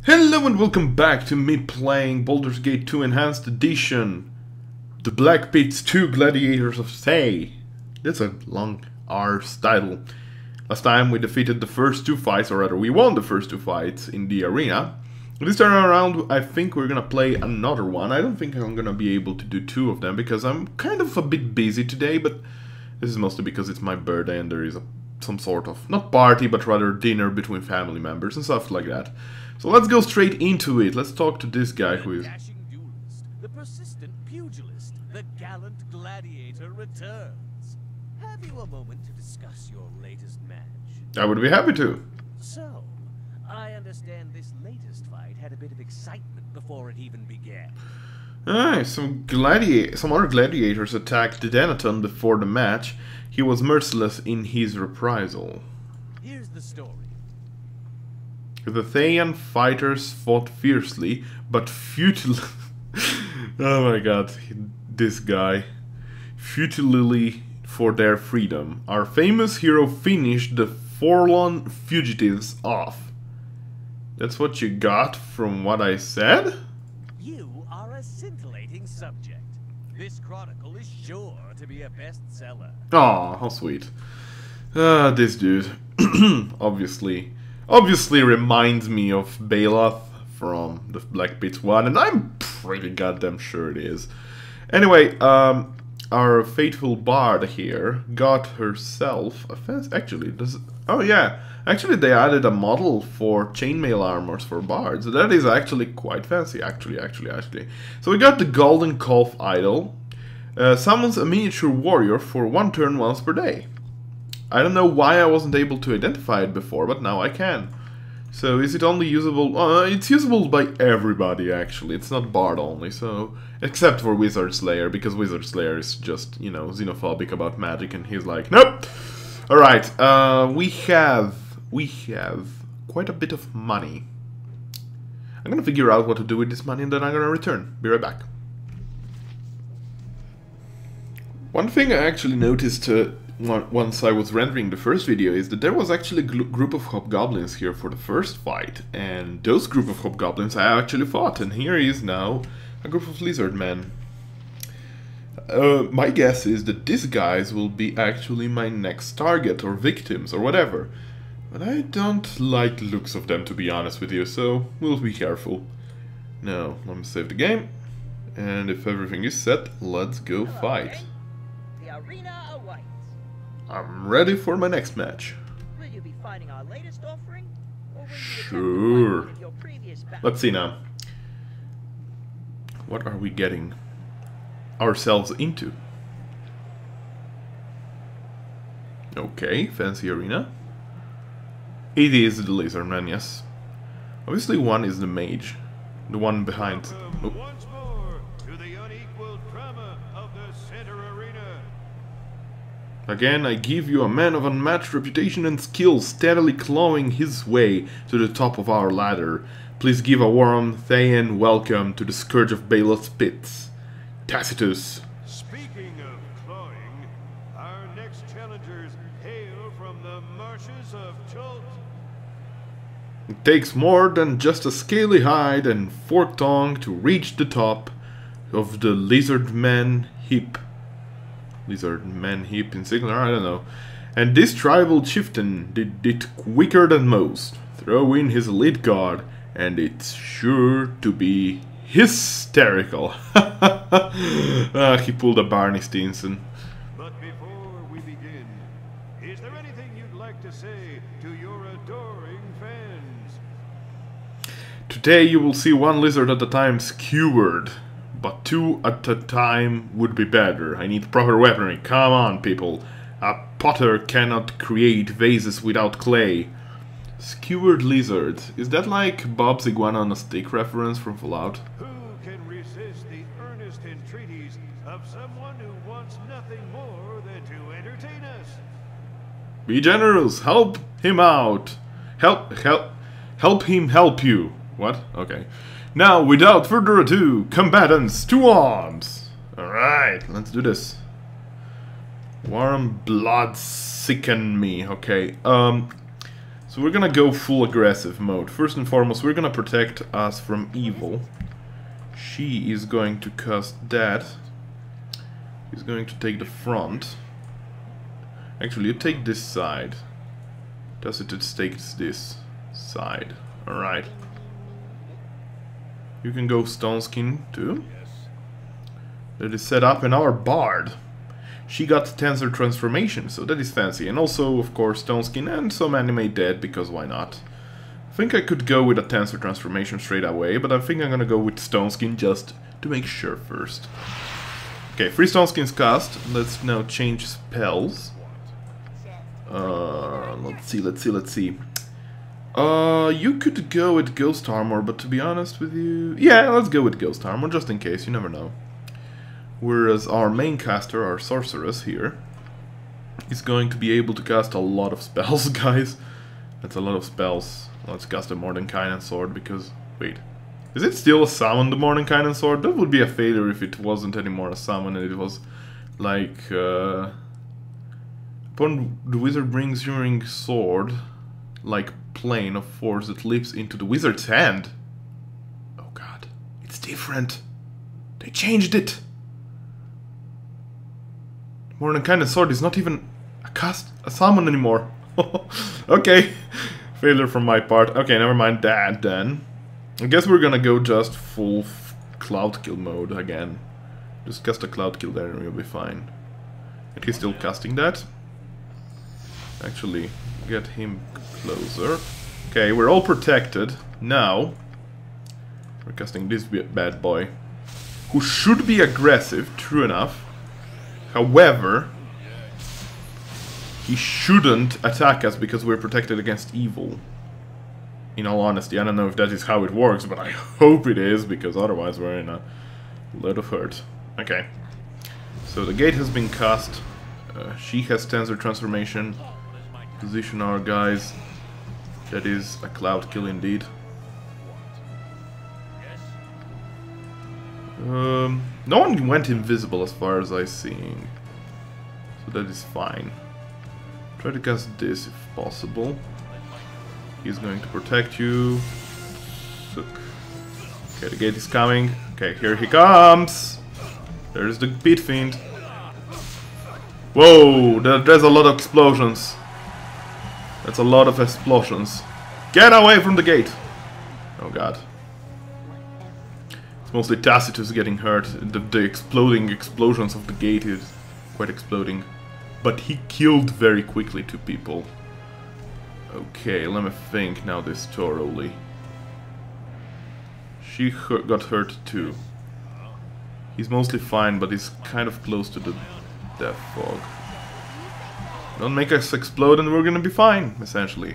Hello and welcome back to me playing Baldur's Gate 2 Enhanced Edition. The Black Pits 2 Gladiators of Thay. That's a long arse title. Last time we defeated the first two fights, or rather we won the first two fights in the arena. This time around I think we're gonna play another one. I don't think I'm gonna be able to do two of them because I'm kind of a bit busy today, but this is mostly because it's my birthday and there is some sort of, not party, but rather dinner between family members and stuff like that. So let's go straight into it. Let's talk to this guy who is... The persistent pugilist, the gallant gladiator returns. Have you a moment to discuss your latest match? I would be happy to. So, I understand this latest fight had a bit of excitement before it even began. Alright, some other gladiators attacked Denaton before the match. He was merciless in his reprisal. Here's the story. The Thayan fighters fought fiercely, but futilely... oh my god, this guy. Futilely for their freedom. Our famous hero finished the forlorn fugitives off. That's what you got from what I said? You are a scintillating subject. This chronicle is sure to be a bestseller. Aw, how sweet. This dude. Obviously reminds me of Baloth from the Black Pits 1, and I'm pretty goddamn sure it is. Anyway, our faithful bard here got herself a fancy... Actually, oh yeah, actually they added a model for chainmail armors for bards. That is actually quite fancy, actually. So we got the Goldenkoff Idol. Summons a miniature warrior for 1 turn once per day. I don't know why I wasn't able to identify it before, but now I can. So is it only usable? It's usable by everybody actually, it's not bard only, so... Except for Wizard Slayer, because Wizard Slayer is just, you know, xenophobic about magic and he's like, nope! Alright, we have quite a bit of money. I'm gonna figure out what to do with this money and then I'm gonna return. Be right back. One thing I actually noticed once I was rendering the first video is that there was actually a group of hobgoblins here for the first fight, and those group of hobgoblins I actually fought, and here is now a group of lizard men. My guess is that these guys will be actually my next target or victims or whatever, but I don't like the looks of them, to be honest with you, so we'll be careful. Now, let me save the game, and if everything is set, let's go fight. The arena awaits. I'm ready for my next match. Will you be fighting our latest offering? Or will you Sure. attempt to fight one of your previous battles? Let's see now. What are we getting ourselves into? Okay, fancy arena. It is the lizardman, yes. Obviously one is the mage. The one behind... Oh. Once more to the unequaled drama of the center arena. Again, I give you a man of unmatched reputation and skill, steadily clawing his way to the top of our ladder. Please give a warm Thayan welcome to the Scourge of Baloth's pits, Tacitus. Speaking of clawing, our next challengers hail from the marshes of Chult. It takes more than just a scaly hide and forked tongue to reach the top of the Lizardman Heap. Lizardman Heap in singular, I don't know. And this tribal chieftain did it quicker than most. Throw in his elite guard, and it's sure to be Hiss-terical. He pulled a Barney Stinson. But before we begin, is there anything you'd like to say to your adoring fans? Today you will see 1 lizard at a time skewered. But 2 at a time would be better. I need proper weaponry. Come on, people. A potter cannot create vases without clay. Skewered lizard. Is that like Bob's iguana on a stick reference from Fallout? Who can resist the earnest entreaties of someone who wants nothing more than to entertain us? Be generous. Help him out. Help him help you. What? Okay. Now, without further ado, combatants to arms! Alright, let's do this. Warm blood sicken me, okay. So So we're gonna go full aggressive mode. First and foremost, we're gonna protect us from evil. She is going to cast that. He's going to take the front. Actually, you take this side. Tacitus takes this side. Alright. You can go Stone Skin too. That is set up in our Bard. She got Tensor Transformation, so that is fancy. And also, of course, Stone Skin and some Animate Dead, because why not? I think I could go with a Tensor Transformation straight away, but I think I'm gonna go with Stone Skin just to make sure first. Okay, 3 Stone Skins cast. Let's now change spells. Let's see. You could go with Ghost Armor, but to be honest with you... Yeah, let's go with Ghost Armor, just in case, you never know. Whereas our main caster, our sorceress here, is going to be able to cast a lot of spells, guys. That's a lot of spells. Let's cast a Mordenkainen Sword, because... Wait. Is it still a summon, the Mordenkainen Sword? That would be a failure if it wasn't anymore a summon and it was like... Upon the wizard brings your sword, like plane of force that leaps into the wizard's hand. Oh god, it's different. They changed it. Mordenkainen Sword is not even a summon anymore. Okay, failure from my part. Okay, never mind that then. I guess we're gonna go just full Cloud Kill mode again. Just cast a Cloud Kill there and we'll be fine. And he's still casting that. Actually, get him closer. Okay, we're all protected. Now, we're casting this bad boy, who should be aggressive, true enough. However, he shouldn't attack us because we're protected against evil. In all honesty, I don't know if that is how it works, but I hope it is, because otherwise we're in a lot of hurt. Okay, so the gate has been cast. She has Tensor Transformation. Position our guys. That is a Cloud Kill indeed. No one went invisible as far as I see. So that is fine. Try to cast this if possible. He's going to protect you. Okay, the gate is coming. Okay, here he comes! There's the Pit Fiend. Whoa, there's a lot of explosions. That's a lot of explosions. Get away from the gate! Oh god. It's mostly Tacitus getting hurt. The exploding explosions of the gate is quite exploding. But he killed very quickly 2 people. Okay, let me think now this thoroughly. She got hurt too. He's mostly fine, but he's kind of close to the Death Fog. Don't make us explode and we're gonna be fine, essentially.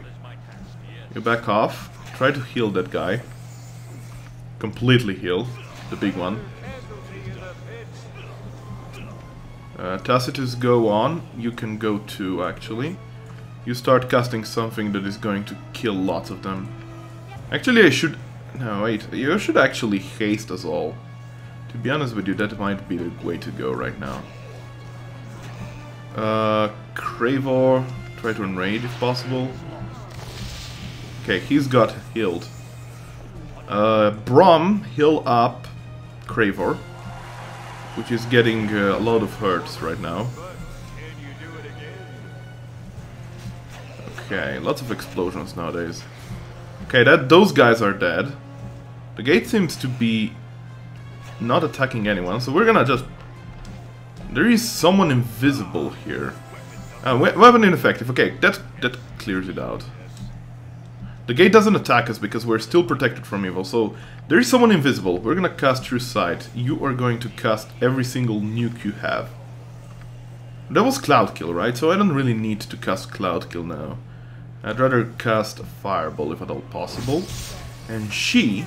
You back off. Try to heal that guy. Completely heal. The big one. Tacitus, go on. You can go too, actually. You start casting something that is going to kill lots of them. Actually, I should... No, wait. You should actually haste us all. To be honest with you, that might be the way to go right now. Cravor, try to enrage if possible. Okay, he's got healed. Brom, heal up Cravor, which is getting a lot of hurts right now. Okay, lots of explosions nowadays. Okay, those guys are dead. The gate seems to be not attacking anyone, so we're gonna just... There is someone invisible here. Weapon ineffective. Okay, that clears it out. The gate doesn't attack us because we're still protected from evil, so there is someone invisible. We're gonna cast True Sight. You are going to cast every single nuke you have. That was Cloud Kill, right? So I don't really need to cast Cloud Kill now. I'd rather cast a Fireball if at all possible. And she...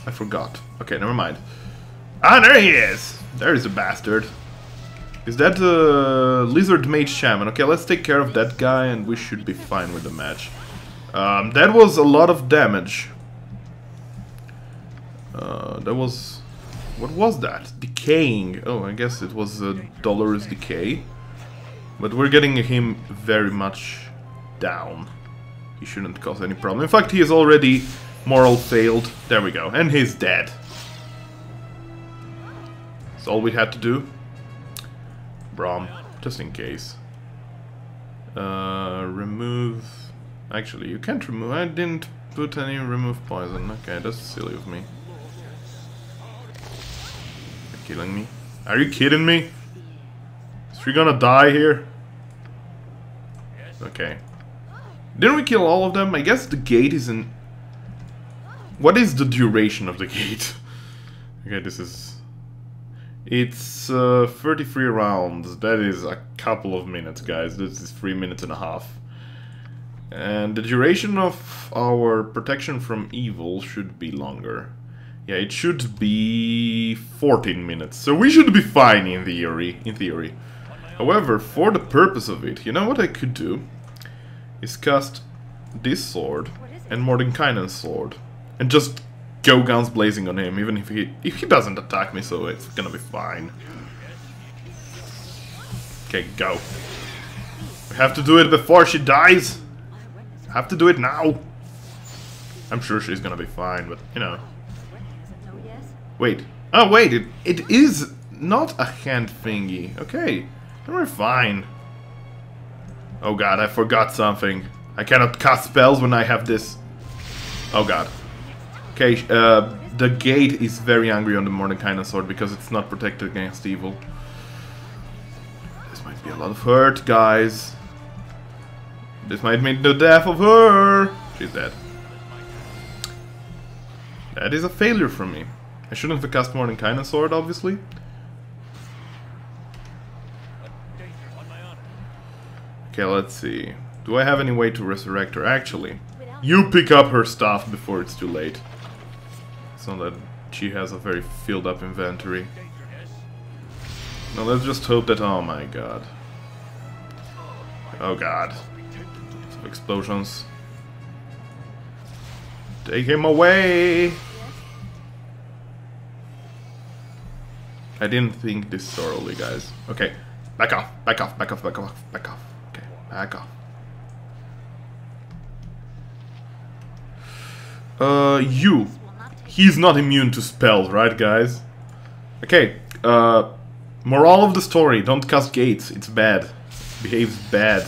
I forgot. Okay, never mind. Ah, there he is! There is a bastard. Is that Lizard Mage Shaman? Okay, let's take care of that guy and we should be fine with the match. That was a lot of damage. That was... What was that? Decaying. Oh, I guess it was a Dolorous Decay. But we're getting him very much down. He shouldn't cause any problem. In fact, he is already moral failed. There we go. And he's dead. That's all we had to do. Brom, just in case. Remove... Actually, you can't remove... I didn't put any remove poison. Okay, that's silly of me. You're killing me? Are you kidding me? Is she gonna die here? Okay. Didn't we kill all of them? I guess the gate isn't... What is the duration of the gate? Okay, this is... It's 33 rounds. That is a couple of minutes, guys. This is 3 minutes and a half. And the duration of our protection from evil should be longer. Yeah, it should be 14 minutes. So we should be fine in theory. However, for the purpose of it, you know what I could do? Is cast this sword and Mordenkainen's sword and just go guns blazing on him, even if he doesn't attack me, so it's gonna be fine. Okay, go. We have to do it before she dies. Have to do it now. I'm sure she's gonna be fine, but you know. Wait. Oh wait, it is not a hand thingy. Okay, then we're fine. Oh god, I forgot something. I cannot cast spells when I have this. Oh god. Okay, the gate is very angry on the Mordenkainen sword because it's not protected against evil. This might be a lot of hurt, guys. This might mean the death of her. She's dead. That is a failure from me. I shouldn't have cast Mordenkainen sword, obviously. Okay, let's see. Do I have any way to resurrect her? Actually, you pick up her stuff before it's too late. So that she has a very filled up inventory. Now let's just hope that... Oh my god. Oh god. Some explosions. Take him away! I didn't think this thoroughly, guys. Okay, back off, back off, back off, back off, back off. Okay, back off. You. He's not immune to spells, right, guys? Okay, moral of the story, don't cast gates, it's bad. Behaves bad.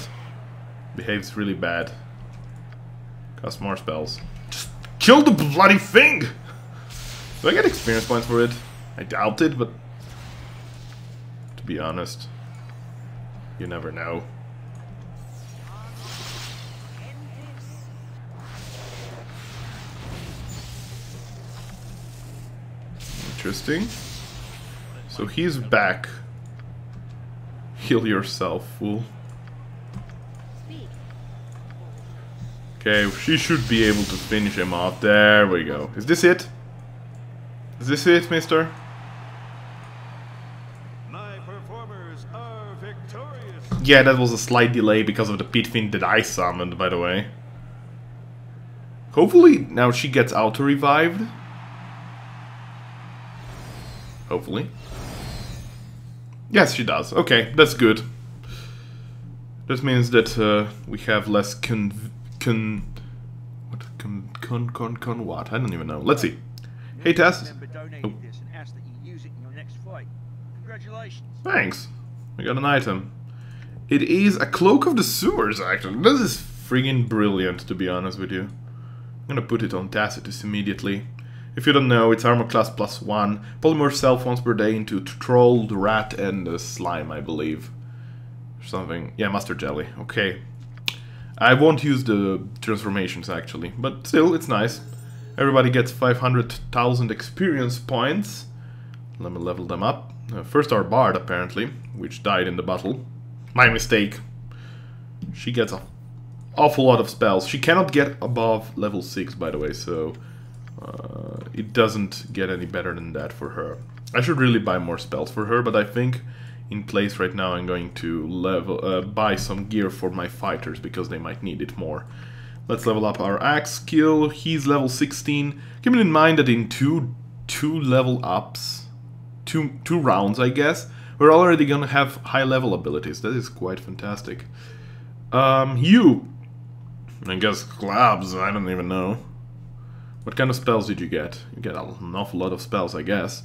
Behaves really bad. Cast more spells. Just kill the bloody thing! Do I get experience points for it? I doubt it, but... To be honest, you never know. Interesting. So he's back. Heal yourself, fool. Okay, she should be able to finish him off. There we go. Is this it? Is this it, mister? My performers are victorious. Yeah, that was a slight delay because of the pit fiend that I summoned, by the way. Hopefully now she gets auto-revived. Hopefully. Yes, she does. Okay, that's good. This means that we have less what? I don't even know. Let's see. Hey, Tess. Oh. Thanks. We got an item. It is a Cloak of the Sewers, actually. This is friggin' brilliant, to be honest with you. I'm gonna put it on Tacitus immediately. If you don't know, it's armor class +1. Polymorph self once per day into troll, rat, and slime, I believe. Something. Yeah, mustard jelly. Okay. I won't use the transformations, actually. But still, it's nice. Everybody gets 500,000 experience points. Let me level them up. First our Bard, apparently, which died in the battle. My mistake. She gets an awful lot of spells. She cannot get above level 6, by the way, so... it doesn't get any better than that for her. I should really buy more spells for her, but I think in place right now I'm going to buy some gear for my fighters because they might need it more. Let's level up our axe skill. He's level 16. Keeping in mind that in two level ups, two rounds I guess, we're already gonna have high level abilities. That is quite fantastic. You. I guess clubs, I don't even know. What kind of spells did you get? You get an awful lot of spells, I guess.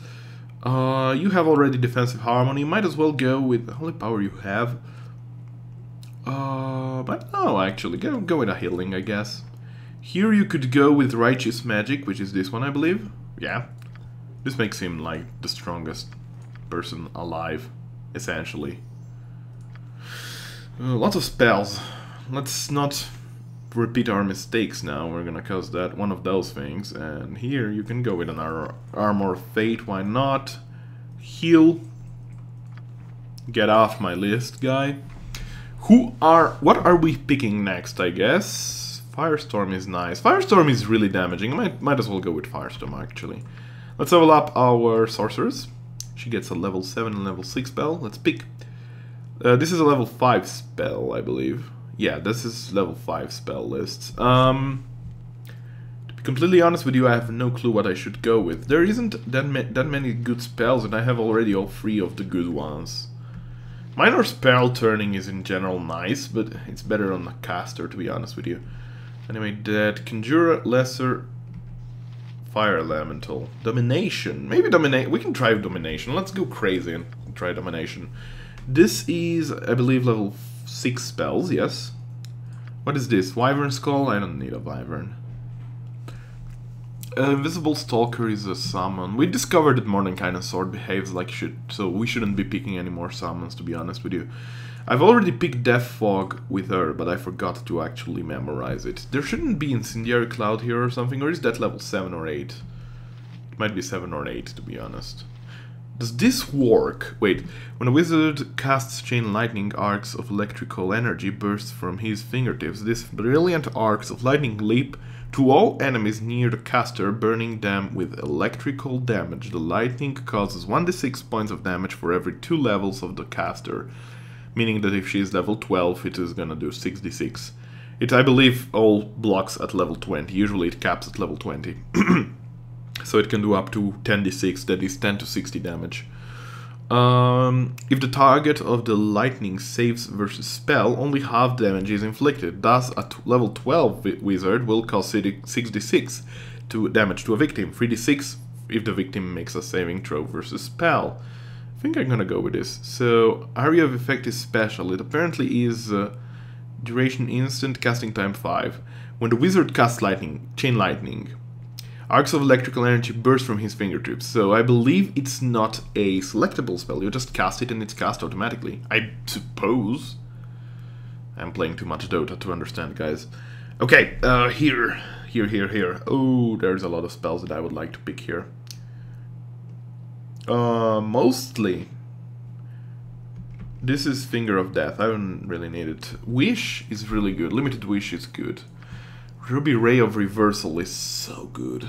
You have already defensive harmony, might as well go with the only power you have. But no, actually, go with a healing, I guess. Here you could go with righteous magic, which is this one, I believe. Yeah. This makes him, like, the strongest person alive, essentially. Lots of spells. Let's not repeat our mistakes now. We're gonna cause that one of those things. And here you can go with an Armor of Fate, why not? Heal. Get off my list, guy. What are we picking next, I guess? Firestorm is nice. Firestorm is really damaging. I might as well go with Firestorm, actually. Let's level up our sorceress. She gets a level 7 and level 6 spell. Let's pick. This is a level 5 spell, I believe. Yeah, this is level 5 spell lists. To be completely honest with you, I have no clue what I should go with. There isn't that many good spells, and I have already all 3 of the good ones. Minor spell turning is in general nice, but it's better on the caster, to be honest with you. Anyway, that Conjurer, Lesser, Fire Elemental, Domination. Maybe we can try Domination. Let's go crazy and try Domination. This is, I believe, level 6 spells, yes. What is this? Wyvern Skull? I don't need a Wyvern. Invisible Stalker is a summon. We discovered that Mordenkainen's sword behaves like shit, so we shouldn't be picking any more summons, to be honest with you. I've already picked Death Fog with her, but I forgot to actually memorize it. There shouldn't be Incendiary Cloud here or something, or is that level 7 or 8? It might be 7 or 8, to be honest. Does this work? Wait, when a wizard casts chain lightning, arcs of electrical energy burst from his fingertips. These brilliant arcs of lightning leap to all enemies near the caster, burning them with electrical damage. The lightning causes 1d6 points of damage for every 2 levels of the caster, meaning that if she is level 12, it is gonna do 6d6. It, I believe, all blocks at level 20. Usually it caps at level 20. So it can do up to 10d6, that is 10 to 60 damage. If the target of the lightning saves versus spell, only half damage is inflicted. Thus, a level 12 wizard will cause 6d6 damage to a victim, 3d6 if the victim makes a saving throw versus spell. I think I'm gonna go with this. So, area of effect is special. It apparently is duration instant, casting time 5. When the wizard casts chain lightning, arcs of electrical energy burst from his fingertips, so I believe it's not a selectable spell, you just cast it and it's cast automatically. I suppose. I'm playing too much Dota to understand, guys. Okay, here. Oh, there's a lot of spells that I would like to pick here. Mostly. This is Finger of Death, I don't really need it. Wish is really good, Limited Wish is good. Ruby Ray of Reversal is so good.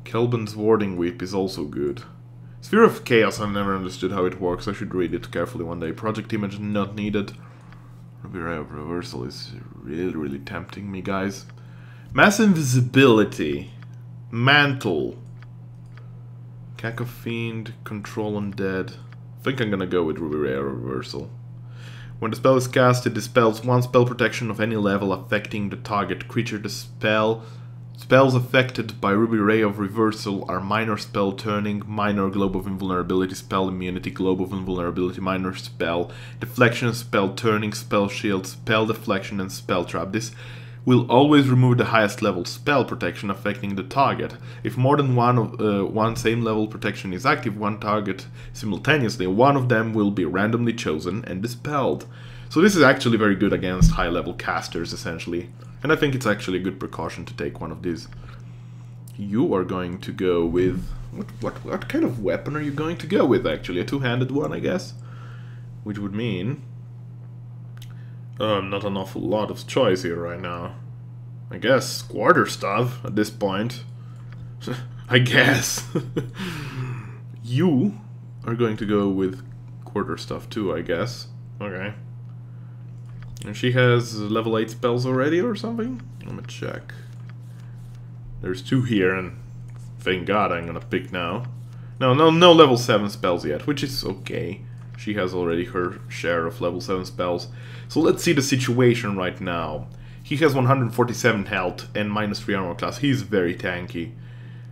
Kelban's Warding Whip is also good. Sphere of Chaos, I've never understood how it works, I should read it carefully one day. Project Image, not needed. Ruby Ray of Reversal is really tempting me, guys. Mass Invisibility. Mantle. Cacofiend, Control Undead. I think I'm gonna go with Ruby Ray of Reversal. When the spell is cast, it dispels 1 spell protection of any level affecting the target creature. The spells affected by Ruby Ray of Reversal are Minor Spell Turning, Minor Globe of Invulnerability, Spell Immunity, Globe of Invulnerability, Minor Spell, Deflection, Spell Turning, Spell Shield, Spell Deflection, and Spell Trap. This will always remove the highest level spell protection affecting the target. If more than one same level protection is active, one target simultaneously, one of them will be randomly chosen and dispelled. So this is actually very good against high level casters, essentially. And I think it's actually a good precaution to take one of these. You are going to go with... What kind of weapon are you going to go with, actually? A two-handed one, I guess? Which would mean... not an awful lot of choice here right now. I guess quarterstaff at this point. I guess. You are going to go with quarterstaff too, I guess. Okay. And she has level 8 spells already or something? Let me check. There's 2 here, and thank God I'm gonna pick now. No level 7 spells yet, which is okay. She has already her share of level 7 spells. So let's see the situation right now. He has 147 health and -3 armor class. He's very tanky.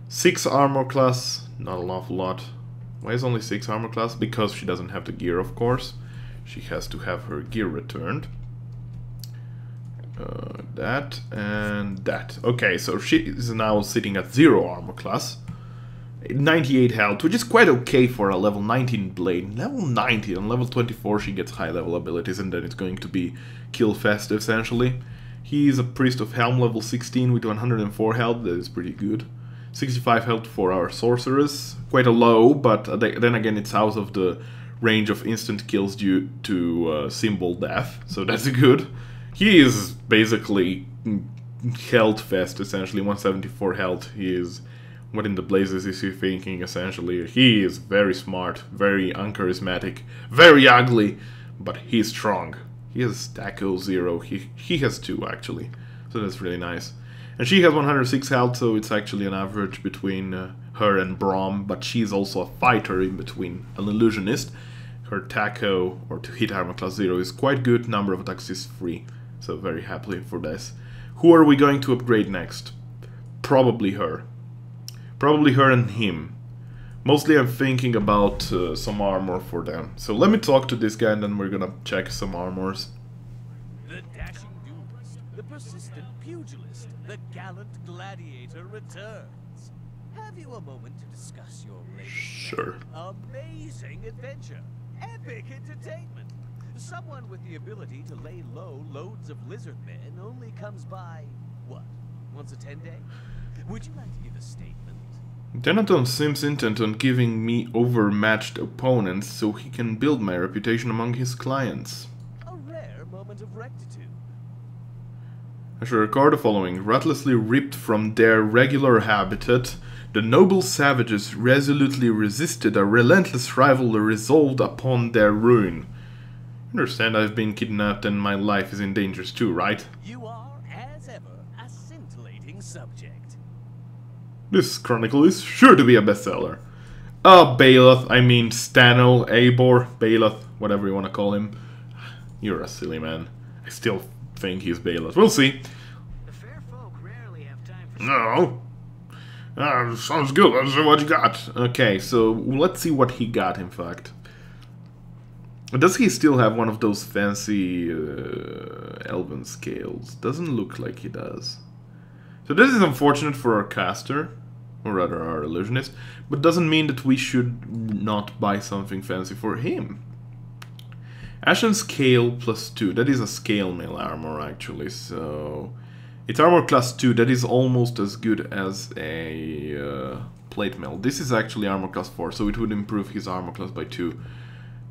6 armor class, not an awful lot. Why is only 6 armor class? Because she doesn't have the gear, of course. She has to have her gear returned. That and that. Okay, so she is now sitting at 0 armor class. 98 health, which is quite okay for a level 19 blade. Level 90, on level 24 she gets high level abilities, and then it's going to be kill fest essentially. He's a Priest of Helm level 16 with 104 health, that is pretty good. 65 health for our Sorceress, quite a low, but then again it's out of the range of instant kills due to symbol death, so that's good. He is basically health fest essentially, 174 health. He is... What in the blazes is he thinking, essentially? He is very smart, very uncharismatic, very ugly, but he's strong. He has Taco 0, he has 2 actually, so that's really nice. And she has 106 health, so it's actually an average between her and Braum, but she's also a fighter in between, an illusionist. Her Taco, or to hit armor class 0, is quite good, number of attacks is 3, so very happy for this. Who are we going to upgrade next? Probably her. Probably her and him. Mostly I'm thinking about some armor for them. So let me talk to this guy and then we're gonna check some armors. The dashing duelist, the persistent pugilist, the gallant gladiator returns. Have you a moment to discuss your latest Sure. amazing adventure? Epic entertainment. Someone with the ability to lay low loads of lizard men only comes by, what, once a 10-day? Would you like to give a statement? Denaton seems intent on giving me overmatched opponents so he can build my reputation among his clients. A rare moment of rectitude. I shall record the following. Ruthlessly ripped from their regular habitat, the noble savages resolutely resisted a relentless rival resolved upon their ruin. You understand I've been kidnapped and my life is in danger too, right? You are, as ever, a scintillating subject. This chronicle is sure to be a bestseller. Baeloth, I mean Stanel, Eivor, Baeloth, whatever you want to call him. You're a silly man. I still think he's Baeloth. We'll see. The fair folk rarely have time for... No. Sounds good. Let's see what you got. Okay, so let's see what he got, in fact. Does he still have one of those fancy elven scales? Doesn't look like he does. So this is unfortunate for our caster, or rather our illusionist, but doesn't mean that we should not buy something fancy for him. Ashen Scale +2, that is a scale mail armor actually, so... It's armor class 2, that is almost as good as a plate mail. This is actually armor class 4, so it would improve his armor class by 2.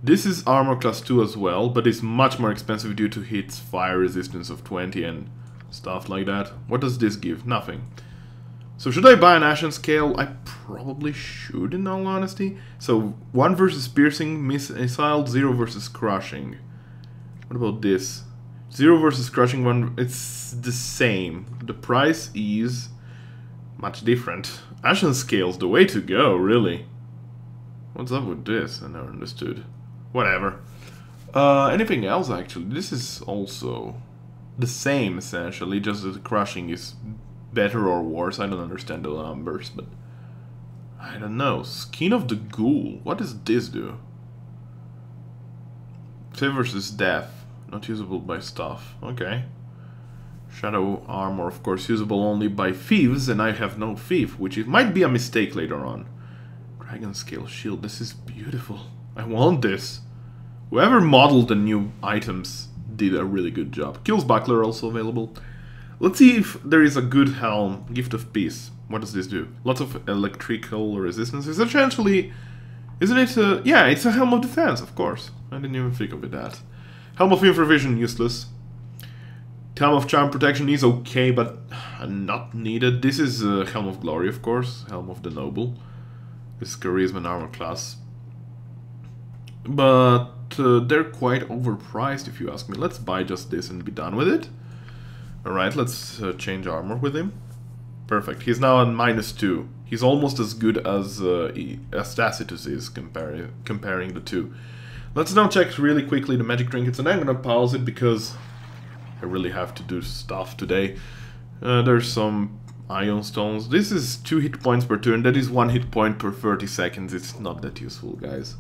This is armor class 2 as well, but it's much more expensive due to its fire resistance of 20 and stuff like that. What does this give? Nothing. So should I buy an Ashen Scale? I probably should, in all honesty. So 1 versus piercing, missile, 0 versus crushing. What about this? 0 versus crushing, 1, it's the same. The price is much different. Ashen Scale's the way to go, really. What's up with this? I never understood. Whatever. Anything else, actually? This is also the same, essentially, just that the crushing is better or worse. I don't understand the numbers, but I don't know. Skin of the Ghoul. What does this do? Save versus death. Not usable by stuff. Okay. Shadow armor, of course, usable only by thieves, and I have no thief, which might be a mistake later on. Dragon Scale Shield. This is beautiful. I want this. Whoever modeled the new items did a really good job. Kills Buckler also available. Let's see if there is a good helm. Gift of Peace. What does this do? Lots of electrical resistance. It's essentially... Isn't it yeah, it's a Helm of Defense, of course. I didn't even think of it that. Helm of Infravision, useless. Helm of Charm Protection is okay, but not needed. This is Helm of Glory, of course. Helm of the Noble. This is Charisma and Armor class. But they're quite overpriced, if you ask me. Let's buy just this and be done with it. Alright, let's change armor with him. Perfect. He's now on -2. He's almost as good as Tacitus is, comparing the two. Let's now check really quickly the magic trinkets, and I'm gonna pause it because I really have to do stuff today. There's some Ion Stones. This is 2 hit points per turn. That is 1 hit point per 30 seconds. It's not that useful, guys.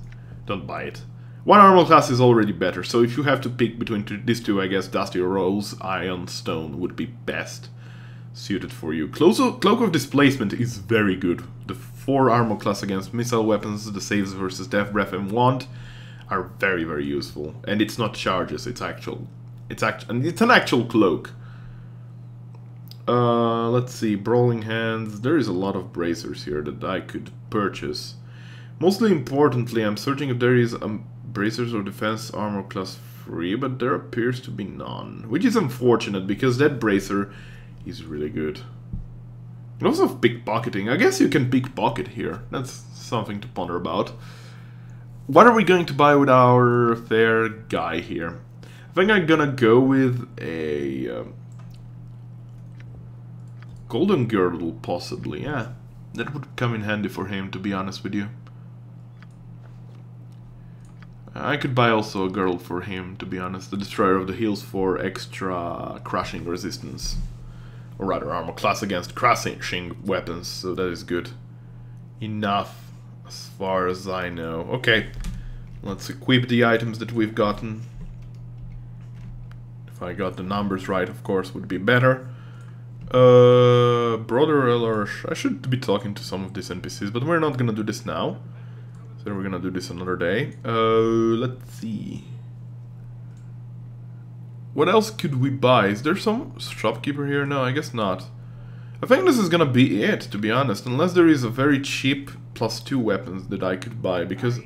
Don't buy it. 1 armor class is already better, so if you have to pick between these two, I guess Dusty Rose Ion Stone would be best suited for you. Cloak of Displacement is very good. The 4 armor class against missile weapons, the saves versus Death Breath and Wand are very, very useful. And it's not charges, it's an actual cloak. Let's see, Brawling Hands. There is a lot of bracers here that I could purchase. Mostly importantly, I'm searching if there is bracers or defense armor class free, but there appears to be none. Which is unfortunate, because that bracer is really good. And also pickpocketing. I guess you can pickpocket here. That's something to ponder about. What are we going to buy with our fair guy here? I think I'm gonna go with a golden girdle, possibly. Yeah, that would come in handy for him, to be honest with you. I could buy also a girdle for him, to be honest. The Destroyer of the Hills for extra crushing resistance. Or rather, armor class against crushing weapons, so that is good. Enough, as far as I know. Okay, let's equip the items that we've gotten. If I got the numbers right, of course, would be better. Brother Elorsh, I should be talking to some of these NPCs, but we're not gonna do this now. So we're gonna do this another day. Let's see. What else could we buy? Is there some shopkeeper here? No, I guess not. I think this is gonna be it, to be honest. Unless there is a very cheap +2 weapons that I could buy. Because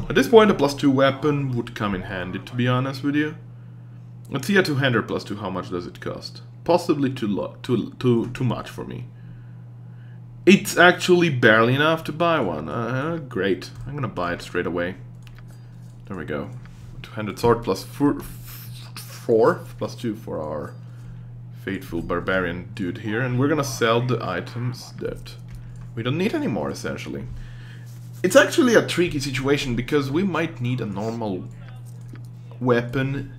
at this point a +2 weapon would come in handy, to be honest with you. Let's see a 2-hander +2, how much does it cost? Possibly too much for me. It's actually barely enough to buy one. Great. I'm gonna buy it straight away. There we go. 2-handed sword +4 +2 for our faithful barbarian dude here. And we're gonna sell the items that we don't need anymore, essentially. It's actually a tricky situation because we might need a normal weapon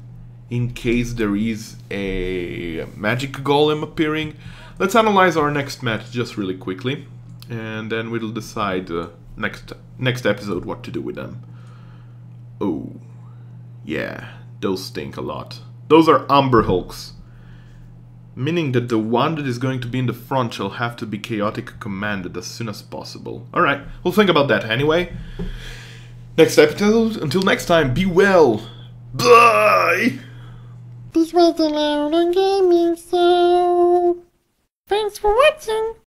in case there is a magic golem appearing. Let's analyze our next match just really quickly, and then we'll decide next episode what to do with them. Oh, yeah, those stink a lot. Those are Umber Hulks, meaning that the one that is going to be in the front shall have to be chaotic commanded as soon as possible. Alright, we'll think about that anyway. Next episode, until next time, be well! Bye! This was the Lauron Gaming Show. Thanks for watching.